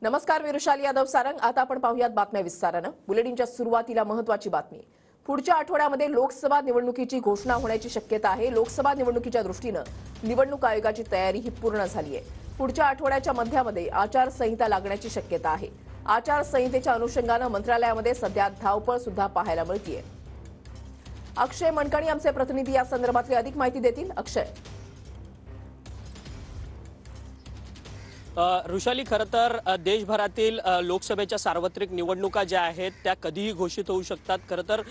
नमस्कार, मी रुशाली यादव सारंग। आता आपण पाहूयात बातम्या विस्ताराने। बुलेटिनच्या सुरुवातीला महत्त्वाची बातमी। पुढच्या आठवड्यामध्ये लोकसभा निवडणुकीची घोषणा होण्याची शक्यता आहे। लोकसभा निवडणुकीच्या दृष्टीने निवडणूक आयोगाची तयारी ही पूर्ण झाली आहे। पुढच्या आठवड्याच्या मध्यामध्ये आचारसंहिता लागण्याची शक्यता आहे। आचारसंहितेच्या अनुषंगाने मंत्रालयामध्ये सध्या धावपळ सुद्धा पाहायला मिळते। अक्षय मनकणी आमचे प्रतिनिधी या संदर्भातली अधिक माहिती देतील। अक्षय। रुशाली, खरं तर देशभरातील लोकसभेच्या सार्वत्रिक निवडणुका ज्या आहेत त्या कधीही घोषित होऊ शकतात। खरं तर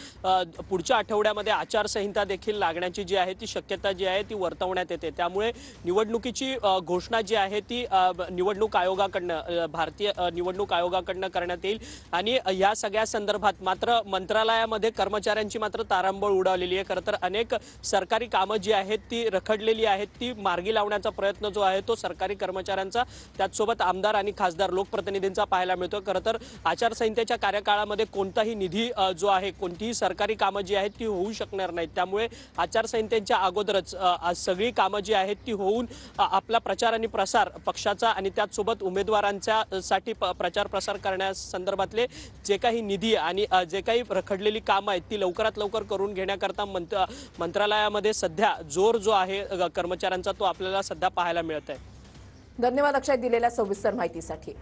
पुढच्या आठवड्यामध्ये आचारसंहिता देखील लागण्याची जी आहे ती शक्यता जी आहे ती वर्तवण्यात येते। त्यामुळे निवडणुकीची घोषणा जी आहे ती निवडणूक आयोगाकडनं भारतीय निवडणूक आयोगाकडनं करण्यात येईल। आणि या सगळ्या संदर्भात मात्र मंत्रालयामध्ये कर्मचाऱ्यांची मात्र तारांबळ उडालेली आहे। खरं तर अनेक सरकारी कामं जी आहेत ती रखडलेली आहेत, ती मार्गी लावण्याचा प्रयत्न जो आहे तो सरकारी कर्मचाऱ्यांचा, त्याचसोबत आमदार आणि खासदार लोकप्रतिनिधींचा पाहायला मिळतो। खरं तर आचारसंहितेच्या कार्यकाळामध्ये कोणताही निधी जो आहे, कोणतीही सरकारी कामं जी आहेत ती होऊ शकणार नाहीत। त्यामुळे आचारसंहितेच्या अगोदरच सगळी कामं जी आहेत ती होऊन आपला प्रचार आणि प्रसार पक्षाचा आणि त्याचसोबत उमेदवारांच्या साठी प्रचार प्रसार करण्यासंदर्भातले जे काही निधी आणि जे काही रखडलेली कामं आहेत ती लवकरात लवकर करून घेण्याकरता मंत्रालयामध्ये सध्या जोर जो आहे कर्मचाऱ्यांचा तो आपल्याला सध्या पाहायला मिळत आहे। धन्यवाद अक्षय, दिलेल्या सविस्तर माहितीसाठी।